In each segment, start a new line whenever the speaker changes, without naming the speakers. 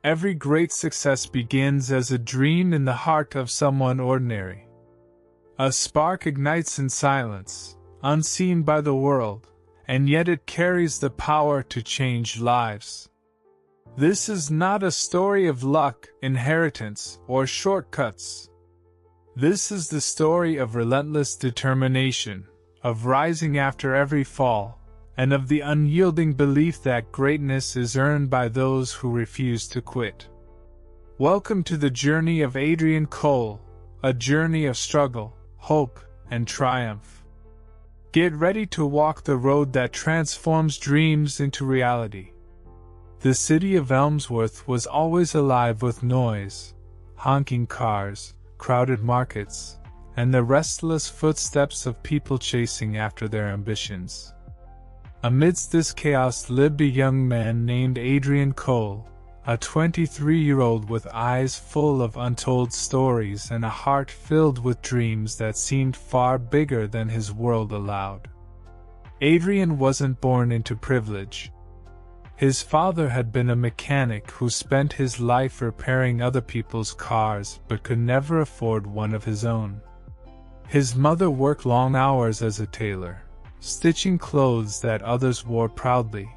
Every great success begins as a dream in the heart of someone ordinary. A spark ignites in silence, unseen by the world, and yet it carries the power to change lives. This is not a story of luck, inheritance, or shortcuts. This is the story of relentless determination, of rising after every fall, and of the unyielding belief that greatness is earned by those who refuse to quit. Welcome to the journey of Adrian Cole, a journey of struggle, hope, and triumph. Get ready to walk the road that transforms dreams into reality. The city of Elmsworth was always alive with noise, honking cars, crowded markets, and the restless footsteps of people chasing after their ambitions. Amidst this chaos lived a young man named Adrian Cole, a 23-year-old with eyes full of untold stories and a heart filled with dreams that seemed far bigger than his world allowed. Adrian wasn't born into privilege. His father had been a mechanic who spent his life repairing other people's cars but could never afford one of his own. His mother worked long hours as a tailor, stitching clothes that others wore proudly,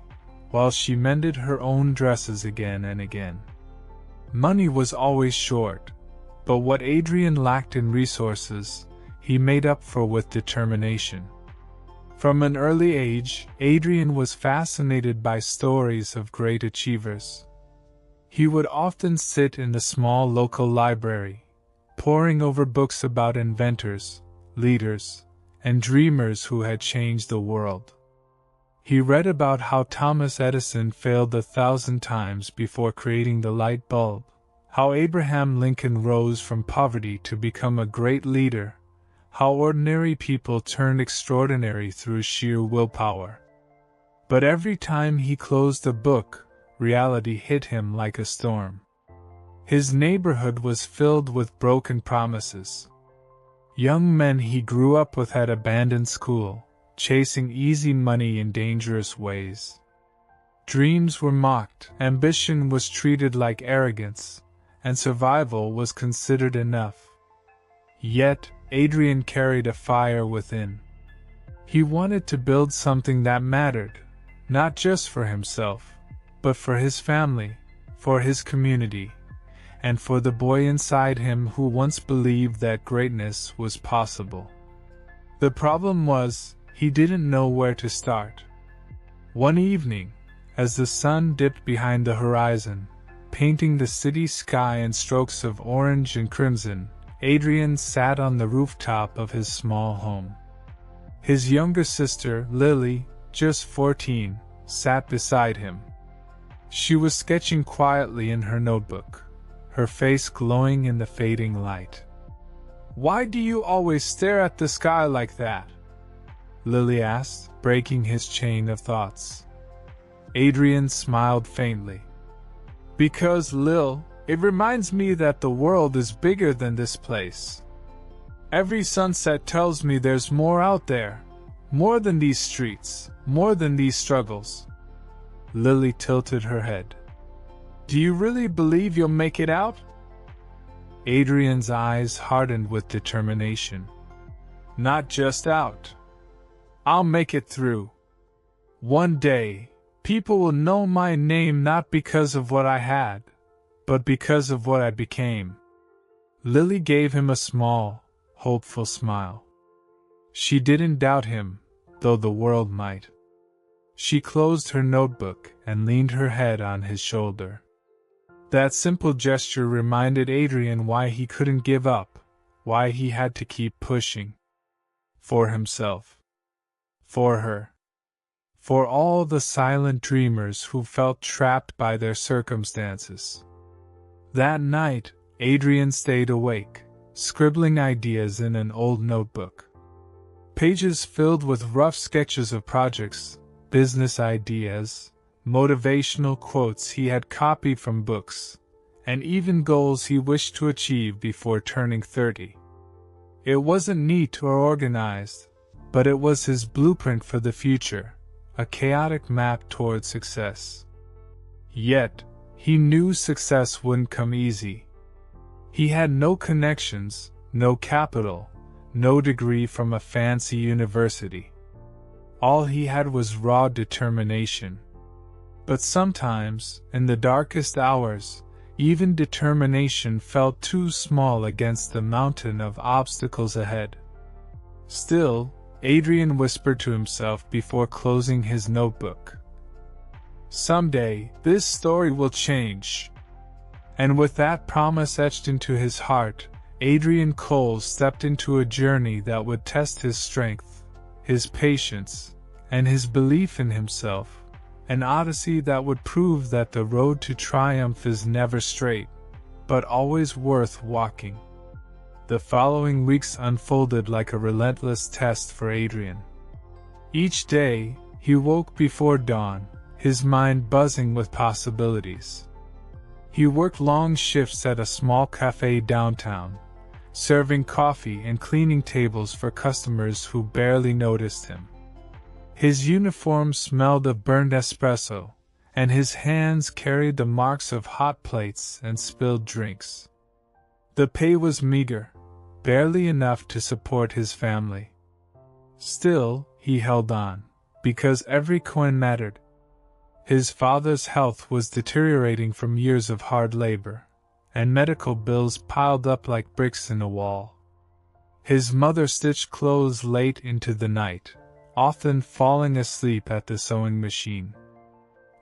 while she mended her own dresses again and again. Money was always short, but what Adrian lacked in resources, he made up for with determination. From an early age, Adrian was fascinated by stories of great achievers. He would often sit in the small local library, poring over books about inventors, leaders, and dreamers who had changed the world. He read about how Thomas Edison failed 1,000 times before creating the light bulb, how Abraham Lincoln rose from poverty to become a great leader, how ordinary people turned extraordinary through sheer willpower. But every time he closed a book, reality hit him like a storm. His neighborhood was filled with broken promises. Young men he grew up with had abandoned school, chasing easy money in dangerous ways. Dreams were mocked, ambition was treated like arrogance, and survival was considered enough. Yet, Adrian carried a fire within. He wanted to build something that mattered, not just for himself, but for his family, for his community, and for the boy inside him who once believed that greatness was possible. The problem was, he didn't know where to start. One evening, as the sun dipped behind the horizon, painting the city sky in strokes of orange and crimson, Adrian sat on the rooftop of his small home. His younger sister, Lily, just 14, sat beside him. She was sketching quietly in her notebook, her face glowing in the fading light. "Why do you always stare at the sky like that?" Lily asked, breaking his chain of thoughts. Adrian smiled faintly. "Because, Lil, it reminds me that the world is bigger than this place. Every sunset tells me there's more out there, more than these streets, more than these struggles." Lily tilted her head. "Do you really believe you'll make it out?" Adrian's eyes hardened with determination. "Not just out. I'll make it through. One day, people will know my name not because of what I had, but because of what I became." Lily gave him a small, hopeful smile. She didn't doubt him, though the world might. She closed her notebook and leaned her head on his shoulder. That simple gesture reminded Adrian why he couldn't give up, why he had to keep pushing. For himself. For her. For all the silent dreamers who felt trapped by their circumstances. That night, Adrian stayed awake, scribbling ideas in an old notebook. Pages filled with rough sketches of projects, business ideas, motivational quotes he had copied from books, and even goals he wished to achieve before turning 30. It wasn't neat or organized, but it was his blueprint for the future, a chaotic map toward success. Yet, he knew success wouldn't come easy. He had no connections, no capital, no degree from a fancy university. All he had was raw determination. But sometimes, in the darkest hours, even determination felt too small against the mountain of obstacles ahead. Still, Adrian whispered to himself before closing his notebook. Someday, this story will change. And with that promise etched into his heart, Adrian Cole stepped into a journey that would test his strength, his patience, and his belief in himself, an odyssey that would prove that the road to triumph is never straight, but always worth walking. The following weeks unfolded like a relentless test for Adrian. Each day, he woke before dawn, his mind buzzing with possibilities. He worked long shifts at a small cafe downtown, serving coffee and cleaning tables for customers who barely noticed him. His uniform smelled of burned espresso, and his hands carried the marks of hot plates and spilled drinks. The pay was meager, barely enough to support his family. Still, he held on, because every coin mattered. His father's health was deteriorating from years of hard labor, and medical bills piled up like bricks in a wall. His mother stitched clothes late into the night, often falling asleep at the sewing machine.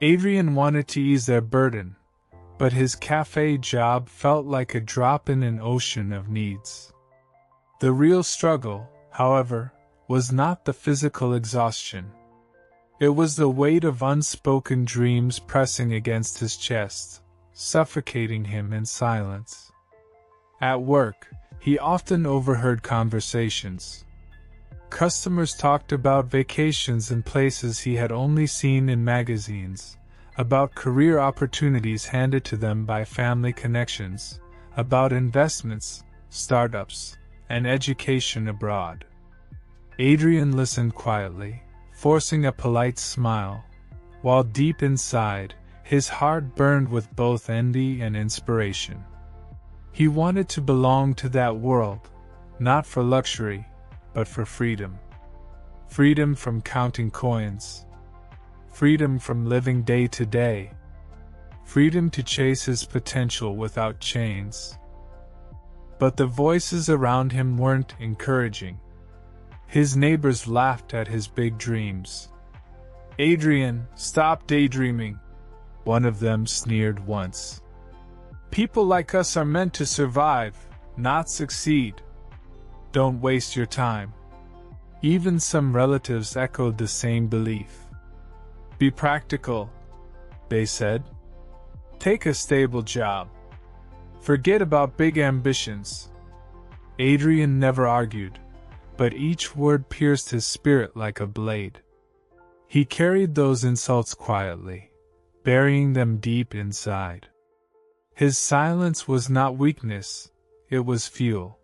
Adrian wanted to ease their burden, but his cafe job felt like a drop in an ocean of needs. The real struggle, however, was not the physical exhaustion. It was the weight of unspoken dreams pressing against his chest, suffocating him in silence. At work, he often overheard conversations. Customers talked about vacations and places he had only seen in magazines, about career opportunities handed to them by family connections, about investments, startups, and education abroad. Adrian listened quietly, forcing a polite smile, while deep inside, his heart burned with both envy and inspiration. He wanted to belong to that world, not for luxury, but for freedom. Freedom from counting coins. Freedom from living day to day. Freedom to chase his potential without chains. But the voices around him weren't encouraging. His neighbors laughed at his big dreams. "Adrian, stop daydreaming," one of them sneered once. "People like us are meant to survive, not succeed. Don't waste your time." Even some relatives echoed the same belief. "Be practical," they said. "Take a stable job. Forget about big ambitions." Adrian never argued, but each word pierced his spirit like a blade. He carried those insults quietly, burying them deep inside. His silence was not weakness, it was fuel.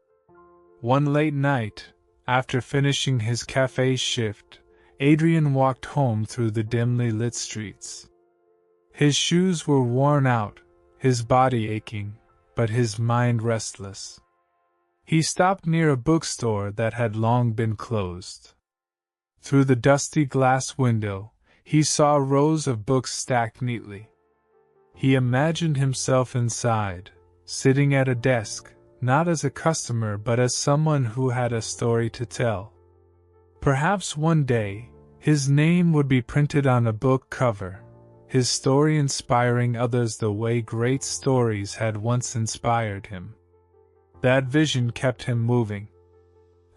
One late night, after finishing his cafe shift, Adrian walked home through the dimly lit streets. His shoes were worn out, his body aching, but his mind restless. He stopped near a bookstore that had long been closed. Through the dusty glass window, he saw rows of books stacked neatly. He imagined himself inside, sitting at a desk, not as a customer but as someone who had a story to tell. Perhaps one day, his name would be printed on a book cover, his story inspiring others the way great stories had once inspired him. That vision kept him moving.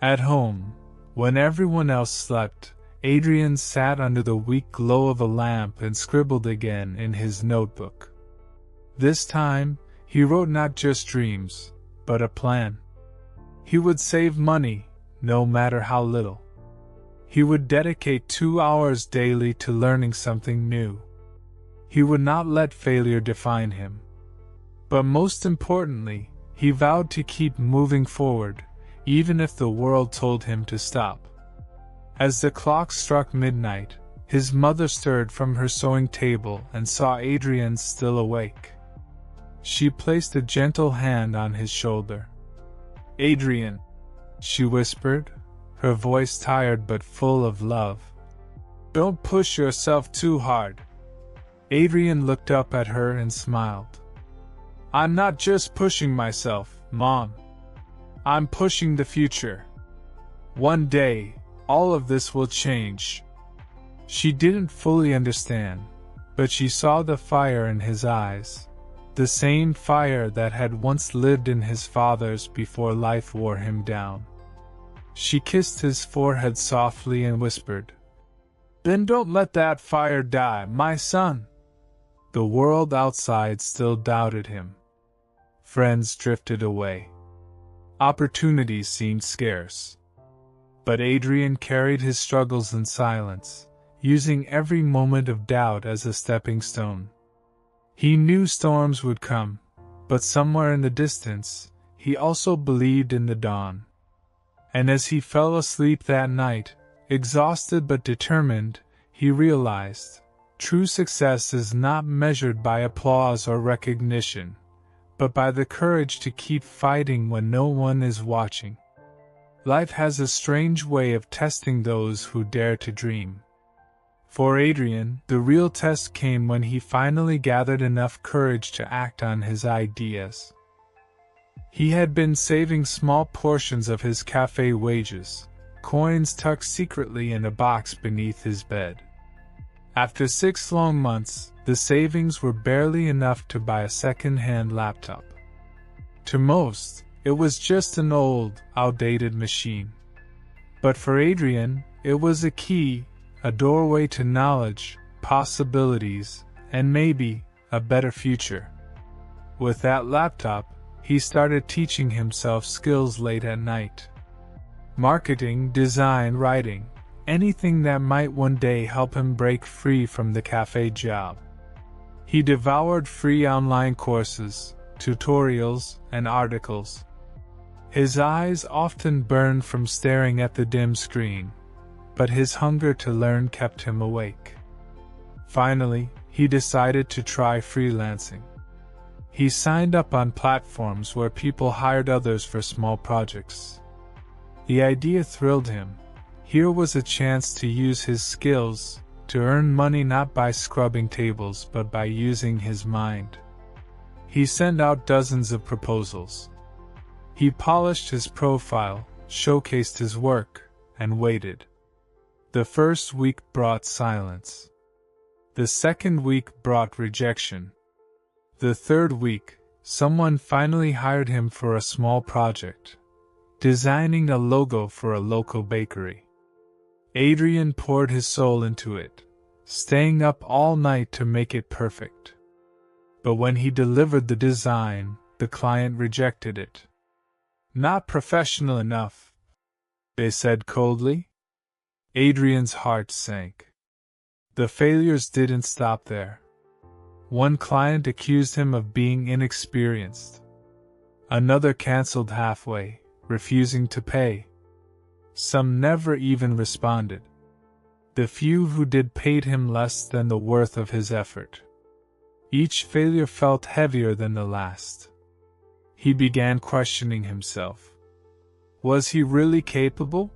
At home, when everyone else slept, Adrian sat under the weak glow of a lamp and scribbled again in his notebook. This time, he wrote not just dreams, but a plan. He would save money, no matter how little. He would dedicate 2 hours daily to learning something new. He would not let failure define him. But most importantly, he vowed to keep moving forward, even if the world told him to stop. As the clock struck midnight, His mother stirred from her sewing table and saw Adrian still awake. She placed a gentle hand on his shoulder. "Adrian," she whispered, her voice tired but full of love. "Don't push yourself too hard." Adrian looked up at her and smiled. "I'm not just pushing myself, Mom. I'm pushing the future. One day, all of this will change." She didn't fully understand, but she saw the fire in his eyes, the same fire that had once lived in his father's before life wore him down. She kissed his forehead softly and whispered, "Then don't let that fire die, my son." The world outside still doubted him. Friends drifted away. Opportunities seemed scarce. But Adrian carried his struggles in silence, using every moment of doubt as a stepping stone. He knew storms would come, but somewhere in the distance, he also believed in the dawn. And as he fell asleep that night, exhausted but determined, he realized, true success is not measured by applause or recognition, but by the courage to keep fighting when no one is watching. Life has a strange way of testing those who dare to dream. For Adrian, the real test came when he finally gathered enough courage to act on his ideas. He had been saving small portions of his cafe wages, coins tucked secretly in a box beneath his bed. After 6 long months, the savings were barely enough to buy a second-hand laptop. To most, it was just an old, outdated machine. But for Adrian, it was a key, a doorway to knowledge, possibilities, and maybe a better future. With that laptop, he started teaching himself skills late at night. Marketing, design, writing, anything that might one day help him break free from the cafe job. He devoured free online courses, tutorials, and articles. His eyes often burned from staring at the dim screen, but his hunger to learn kept him awake. Finally, he decided to try freelancing. He signed up on platforms where people hired others for small projects. The idea thrilled him. Here was a chance to use his skills, to earn money not by scrubbing tables but by using his mind. He sent out dozens of proposals. He polished his profile, showcased his work, and waited. The first week brought silence. The second week brought rejection. The third week, someone finally hired him for a small project, designing a logo for a local bakery. Adrian poured his soul into it, staying up all night to make it perfect. But when he delivered the design, the client rejected it. "Not professional enough," they said coldly. Adrian's heart sank. The failures didn't stop there. One client accused him of being inexperienced. Another canceled halfway, refusing to pay. Some never even responded. The few who did paid him less than the worth of his effort. Each failure felt heavier than the last. He began questioning himself. Was he really capable?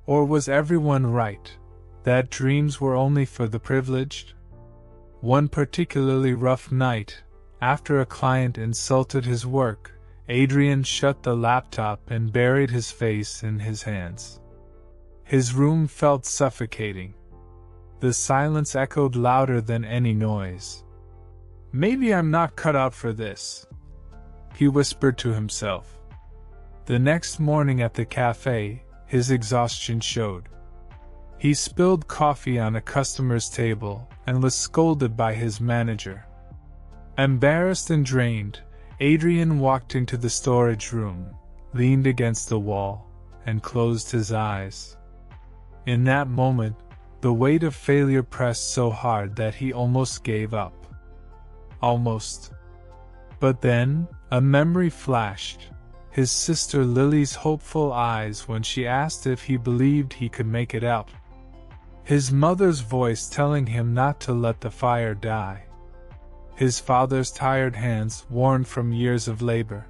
Or was everyone right, that dreams were only for the privileged? One particularly rough night, after a client insulted his work, Adrian shut the laptop and buried his face in his hands. His room felt suffocating. The silence echoed louder than any noise. "Maybe I'm not cut out for this," he whispered to himself. The next morning at the cafe, his exhaustion showed. He spilled coffee on a customer's table and was scolded by his manager. Embarrassed and drained, Adrian walked into the storage room, leaned against the wall, and closed his eyes. In that moment, the weight of failure pressed so hard that he almost gave up. Almost. But then, a memory flashed. His sister Lily's hopeful eyes when she asked if he believed he could make it out. His mother's voice telling him not to let the fire die. His father's tired hands, worn from years of labor.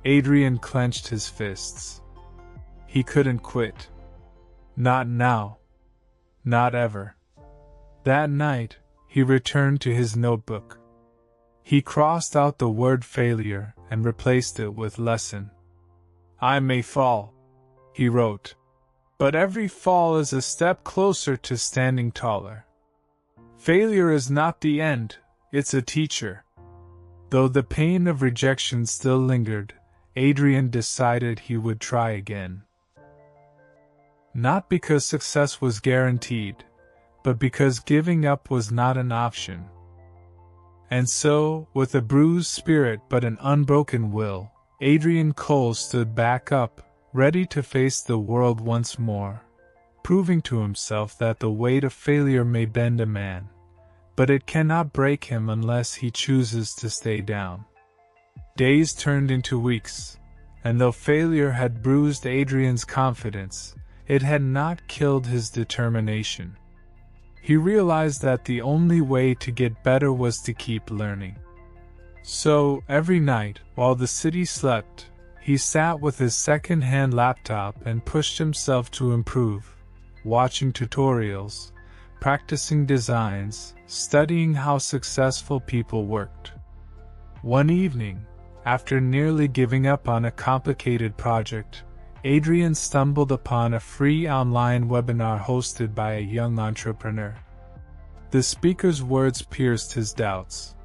Adrian clenched his fists. He couldn't quit. Not now. Not ever. That night, he returned to his notebook. He crossed out the word failure and replaced it with lesson. I may fall, he wrote, but every fall is a step closer to standing taller. Failure is not the end, it's a teacher. Though the pain of rejection still lingered, Adrian decided he would try again. Not because success was guaranteed, but because giving up was not an option. And so, with a bruised spirit but an unbroken will, Adrian Cole stood back up, ready to face the world once more, proving to himself that the weight of failure may bend a man, but it cannot break him unless he chooses to stay down. Days turned into weeks, and though failure had bruised Adrian's confidence, it had not killed his determination. He realized that the only way to get better was to keep learning. So, every night, while the city slept, he sat with his second-hand laptop and pushed himself to improve, watching tutorials, practicing designs, studying how successful people worked. One evening, after nearly giving up on a complicated project, Adrian stumbled upon a free online webinar hosted by a young entrepreneur. The speaker's words pierced his doubts.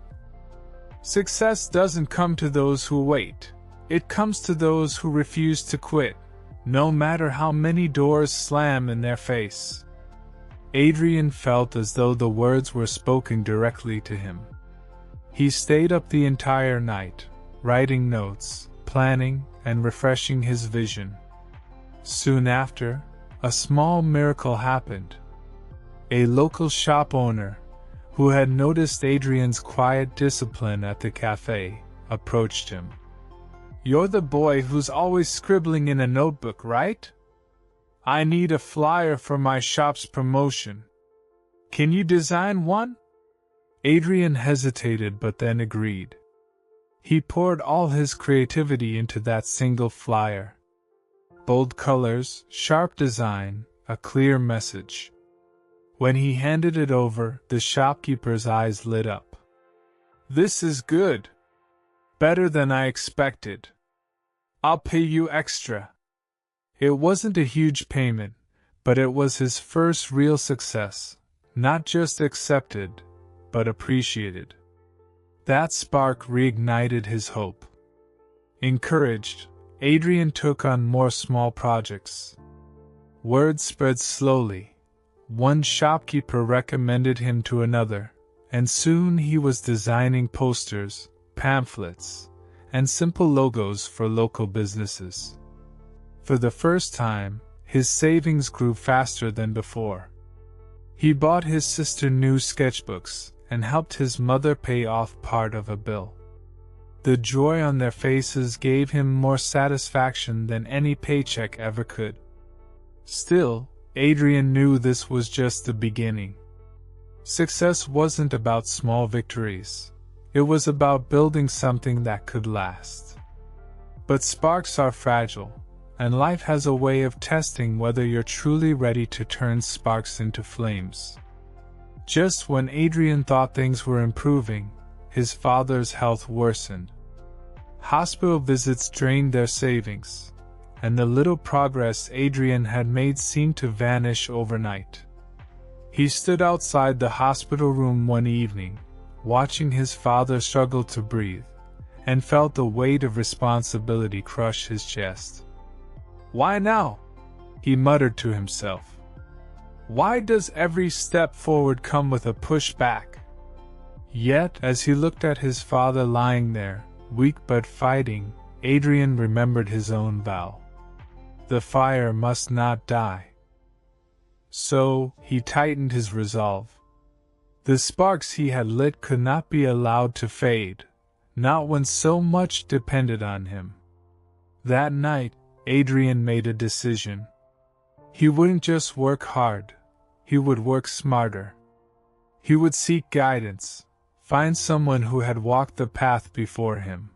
Success doesn't come to those who wait. It comes to those who refuse to quit, no matter how many doors slam in their face. Adrian felt as though the words were spoken directly to him. He stayed up the entire night, writing notes, planning, and refreshing his vision. Soon after, a small miracle happened. A local shop owner, who had noticed Adrian's quiet discipline at the cafe, approached him. "You're the boy who's always scribbling in a notebook, right? I need a flyer for my shop's promotion. Can you design one?" Adrian hesitated but then agreed. He poured all his creativity into that single flyer. Bold colors, sharp design, a clear message. When he handed it over, the shopkeeper's eyes lit up. "This is good. Better than I expected. I'll pay you extra." It wasn't a huge payment, but it was his first real success, not just accepted, but appreciated. That spark reignited his hope. Encouraged, Adrian took on more small projects. Word spread slowly. One shopkeeper recommended him to another, and soon he was designing posters, pamphlets, and simple logos for local businesses. For the first time, his savings grew faster than before. He bought his sister new sketchbooks and helped his mother pay off part of a bill. The joy on their faces gave him more satisfaction than any paycheck ever could. Still, Adrian knew this was just the beginning. Success wasn't about small victories. It was about building something that could last. But sparks are fragile, and life has a way of testing whether you're truly ready to turn sparks into flames. Just when Adrian thought things were improving, his father's health worsened. Hospital visits drained their savings, and the little progress Adrian had made seemed to vanish overnight. He stood outside the hospital room one evening, watching his father struggle to breathe, and felt the weight of responsibility crush his chest. "Why now?" he muttered to himself. "Why does every step forward come with a push back?" Yet, as he looked at his father lying there, weak but fighting, Adrian remembered his own vow. The fire must not die. So, he tightened his resolve. The sparks he had lit could not be allowed to fade, not when so much depended on him. That night, Adrian made a decision. He wouldn't just work hard, he would work smarter. He would seek guidance, find someone who had walked the path before him.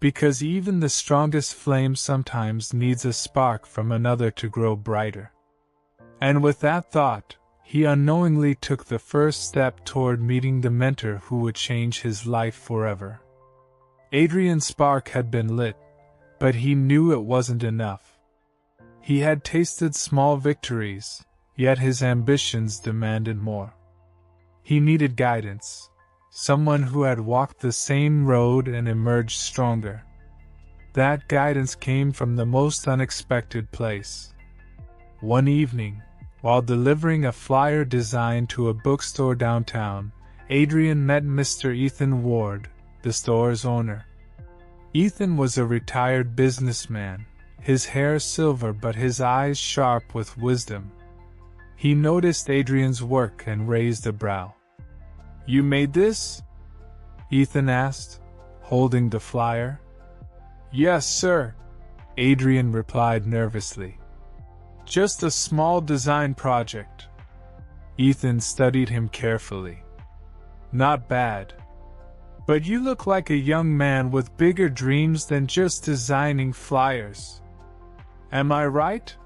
Because even the strongest flame sometimes needs a spark from another to grow brighter. And with that thought, he unknowingly took the first step toward meeting the mentor who would change his life forever. Adrian's spark had been lit, but he knew it wasn't enough. He had tasted small victories, yet his ambitions demanded more. He needed guidance, someone who had walked the same road and emerged stronger. That guidance came from the most unexpected place. One evening, while delivering a flyer design to a bookstore downtown, Adrian met Mr. Ethan Ward, the store's owner. Ethan was a retired businessman, his hair silver but his eyes sharp with wisdom. He noticed Adrian's work and raised a brow. "You made this?" Ethan asked, holding the flyer. "Yes, sir," Adrian replied nervously. "Just a small design project." Ethan studied him carefully. "Not bad. But you look like a young man with bigger dreams than just designing flyers. Am I right?"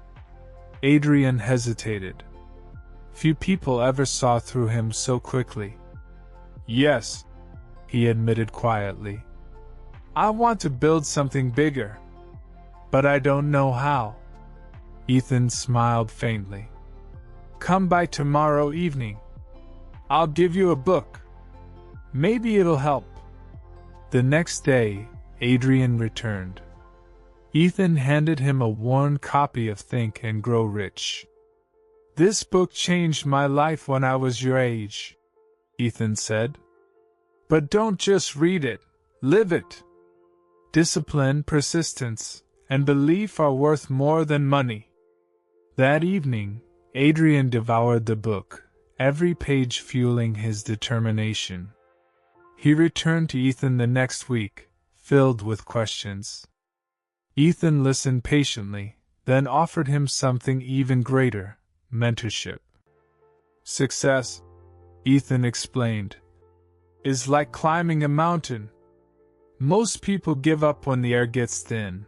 Adrian hesitated. Few people ever saw through him so quickly. "Yes," he admitted quietly. "I want to build something bigger. But I don't know how." Ethan smiled faintly. "Come by tomorrow evening. I'll give you a book. Maybe it'll help." The next day, Adrian returned. Ethan handed him a worn copy of Think and Grow Rich. "This book changed my life when I was your age," Ethan said. "But don't just read it, live it. Discipline, persistence, and belief are worth more than money." That evening, Adrian devoured the book, every page fueling his determination. He returned to Ethan the next week, filled with questions. Ethan listened patiently, then offered him something even greater: mentorship. "Success," Ethan explained, "is like climbing a mountain. Most people give up when the air gets thin.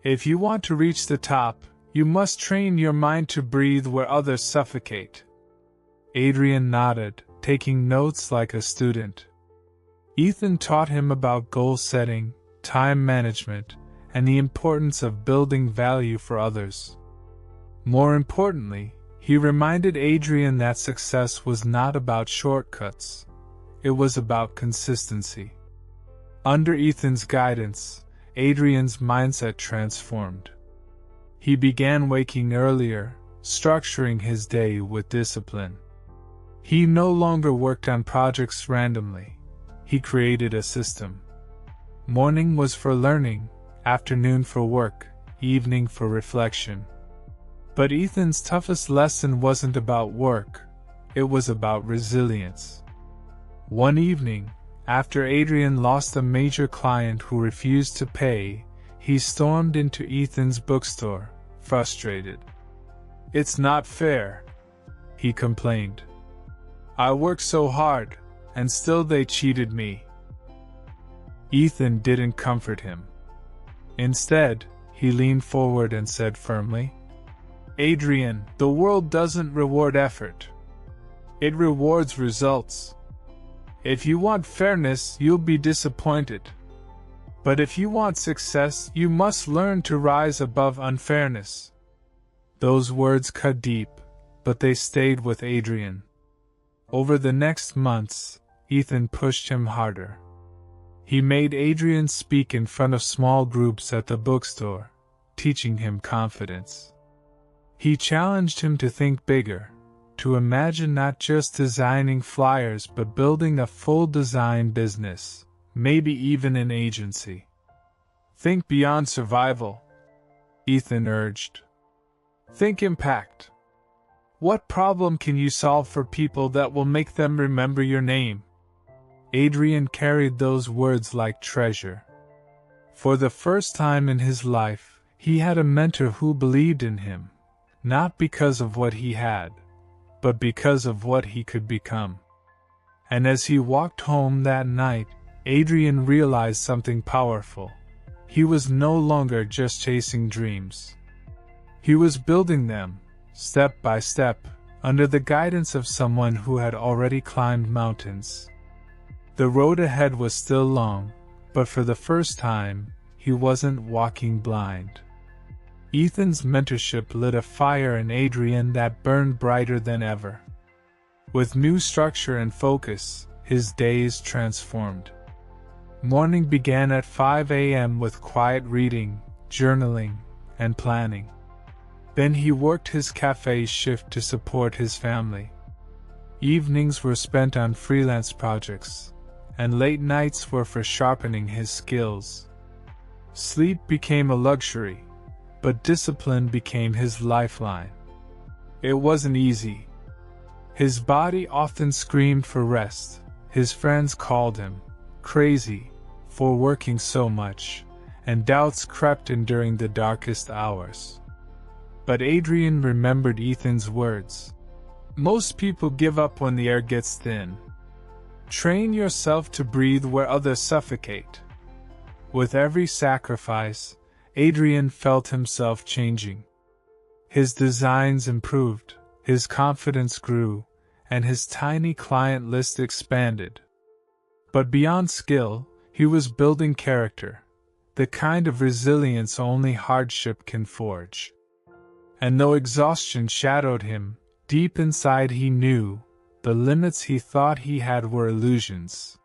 If you want to reach the top, you must train your mind to breathe where others suffocate." Adrian nodded, taking notes like a student. Ethan taught him about goal setting, time management, and the importance of building value for others. More importantly, he reminded Adrian that success was not about shortcuts. It was about consistency. Under Ethan's guidance, Adrian's mindset transformed. He began waking earlier, structuring his day with discipline. He no longer worked on projects randomly. He created a system. Morning was for learning, afternoon for work, evening for reflection. But Ethan's toughest lesson wasn't about work, it was about resilience. One evening, after Adrian lost a major client who refused to pay, he stormed into Ethan's bookstore, frustrated. "It's not fair," he complained. "I worked so hard, and still they cheated me." Ethan didn't comfort him. Instead, he leaned forward and said firmly, "Adrian, the world doesn't reward effort. It rewards results. If you want fairness, you'll be disappointed. But if you want success, you must learn to rise above unfairness." Those words cut deep, but they stayed with Adrian. Over the next months, Ethan pushed him harder. He made Adrian speak in front of small groups at the bookstore, teaching him confidence. He challenged him to think bigger, to imagine not just designing flyers but building a full design business, maybe even an agency. "Think beyond survival," Ethan urged. "Think impact. What problem can you solve for people that will make them remember your name?" Adrian carried those words like treasure. For the first time in his life, he had a mentor who believed in him, not because of what he had, but because of what he could become. And as he walked home that night, Adrian realized something powerful. He was no longer just chasing dreams. He was building them, step by step, under the guidance of someone who had already climbed mountains. The road ahead was still long, but for the first time, he wasn't walking blind. Ethan's mentorship lit a fire in Adrian that burned brighter than ever. With new structure and focus, his days transformed. Morning began at 5 a.m. with quiet reading, journaling, and planning. Then he worked his cafe shift to support his family. Evenings were spent on freelance projects, and late nights were for sharpening his skills. Sleep became a luxury, but discipline became his lifeline. It wasn't easy. His body often screamed for rest. His friends called him crazy for working so much, and doubts crept in during the darkest hours. But Adrian remembered Ethan's words. Most people give up when the air gets thin. Train yourself to breathe where others suffocate. With every sacrifice, Adrian felt himself changing. His designs improved, his confidence grew, and his tiny client list expanded. But beyond skill, he was building character, the kind of resilience only hardship can forge. And though exhaustion shadowed him, deep inside he knew the limits he thought he had were illusions.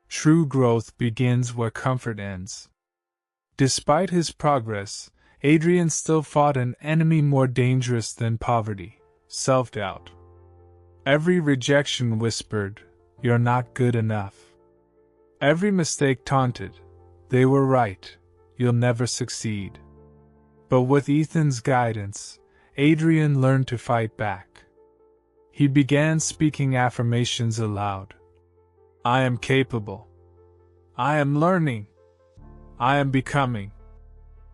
True growth begins where comfort ends. Despite his progress, Adrian still fought an enemy more dangerous than poverty: self-doubt. Every rejection whispered, "You're not good enough." Every mistake taunted, "They were right, you'll never succeed." But with Ethan's guidance, Adrian learned to fight back. He began speaking affirmations aloud. "I am capable. I am learning. I am becoming."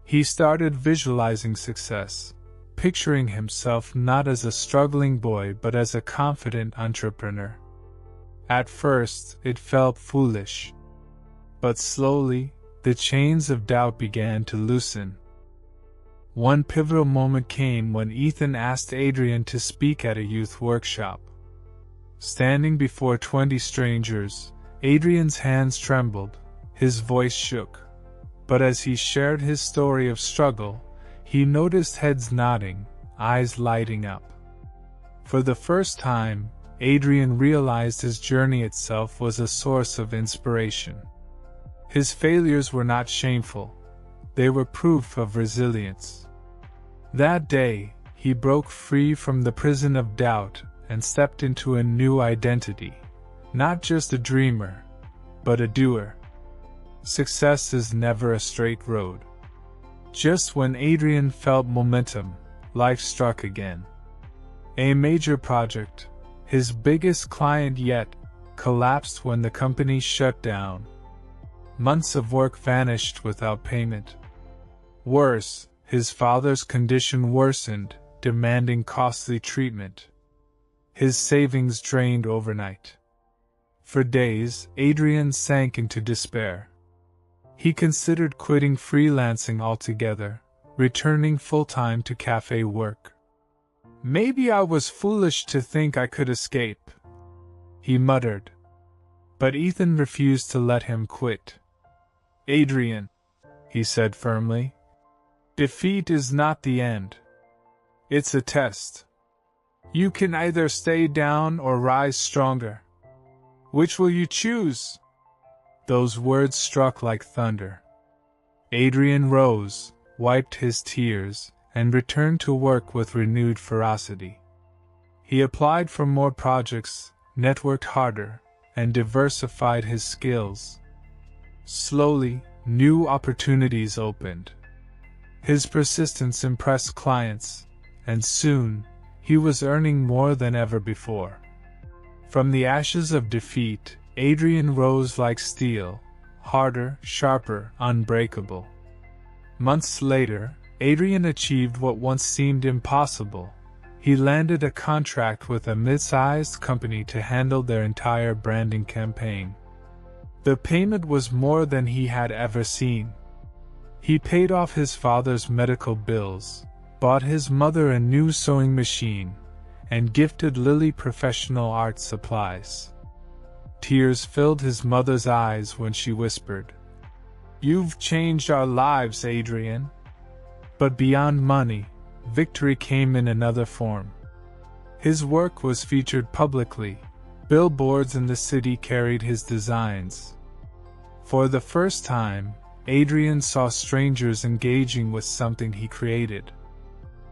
He started visualizing success, picturing himself not as a struggling boy but as a confident entrepreneur. At first, it felt foolish. But slowly, the chains of doubt began to loosen. One pivotal moment came when Ethan asked Adrian to speak at a youth workshop. Standing before 20 strangers, Adrian's hands trembled, his voice shook. But as he shared his story of struggle, he noticed heads nodding, eyes lighting up. For the first time, Adrian realized his journey itself was a source of inspiration. His failures were not shameful. They were proof of resilience. That day, he broke free from the prison of doubt and stepped into a new identity. Not just a dreamer, but a doer. Success is never a straight road. Just when Adrian felt momentum, life struck again. A major project, his biggest client yet, collapsed when the company shut down. Months of work vanished without payment. Worse, his father's condition worsened, demanding costly treatment. His savings drained overnight. For days, Adrian sank into despair. He considered quitting freelancing altogether, returning full-time to cafe work. "Maybe I was foolish to think I could escape," he muttered. But Ethan refused to let him quit. "Adrian," he said firmly, "defeat is not the end. It's a test. You can either stay down or rise stronger. Which will you choose?" Those words struck like thunder. Adrian rose, wiped his tears, and returned to work with renewed ferocity. He applied for more projects, networked harder, and diversified his skills. Slowly, new opportunities opened. His persistence impressed clients, and soon, he was earning more than ever before. From the ashes of defeat, Adrian rose like steel, harder, sharper, unbreakable. Months later, Adrian achieved what once seemed impossible: He landed a contract with a mid-sized company to handle their entire branding campaign. The payment was more than he had ever seen. He paid off his father's medical bills, bought his mother a new sewing machine, and gifted Lily professional art supplies. Tears filled his mother's eyes when she whispered, "You've changed our lives, Adrian." But beyond money, victory came in another form. His work was featured publicly. Billboards in the city carried his designs. For the first time, Adrian saw strangers engaging with something he created.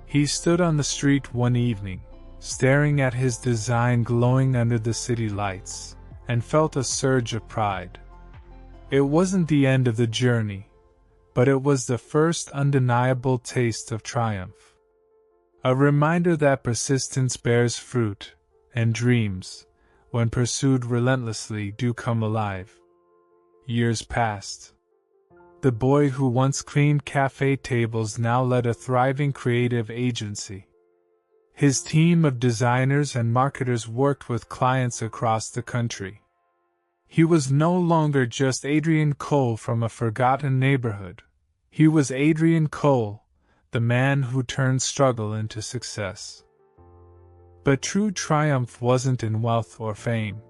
He stood on the street one evening, staring at his design glowing under the city lights, and felt a surge of pride. It wasn't the end of the journey, but it was the first undeniable taste of triumph. A reminder that persistence bears fruit, and dreams, when pursued relentlessly, do come alive. Years passed. The boy who once cleaned cafe tables now led a thriving creative agency. His team of designers and marketers worked with clients across the country. He was no longer just Adrian Cole from a forgotten neighborhood. He was Adrian Cole, the man who turned struggle into success. But true triumph wasn't in wealth or fame.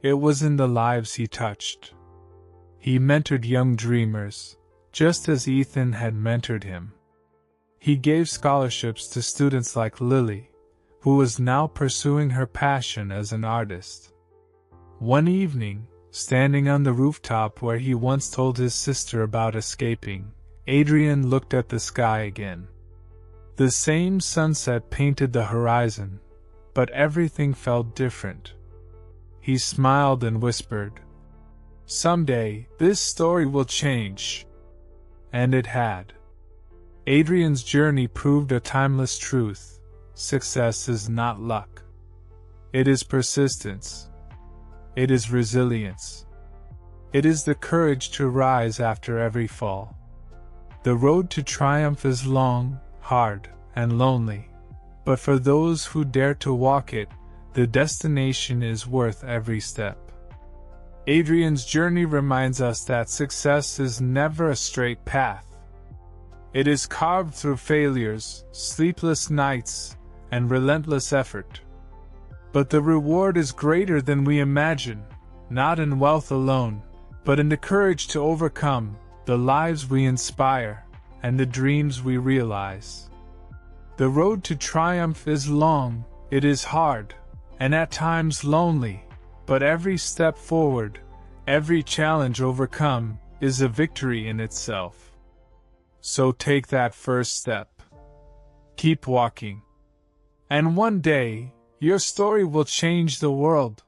It was in the lives he touched. He mentored young dreamers, just as Ethan had mentored him. He gave scholarships to students like Lily, who was now pursuing her passion as an artist. One evening, standing on the rooftop where he once told his sister about escaping, Adrian looked at the sky again. The same sunset painted the horizon, but everything felt different. He smiled and whispered, "Someday, this story will change." And it had. Adrian's journey proved a timeless truth: success is not luck. It is persistence. It is resilience. It is the courage to rise after every fall. The road to triumph is long, hard, and lonely, but for those who dare to walk it, the destination is worth every step. Adrian's journey reminds us that success is never a straight path. It is carved through failures, sleepless nights, and relentless effort. But the reward is greater than we imagine, not in wealth alone, but in the courage to overcome, the lives we inspire, and the dreams we realize. The road to triumph is long, it is hard, and at times lonely, but every step forward, every challenge overcome, is a victory in itself. So take that first step. Keep walking. And one day, your story will change the world.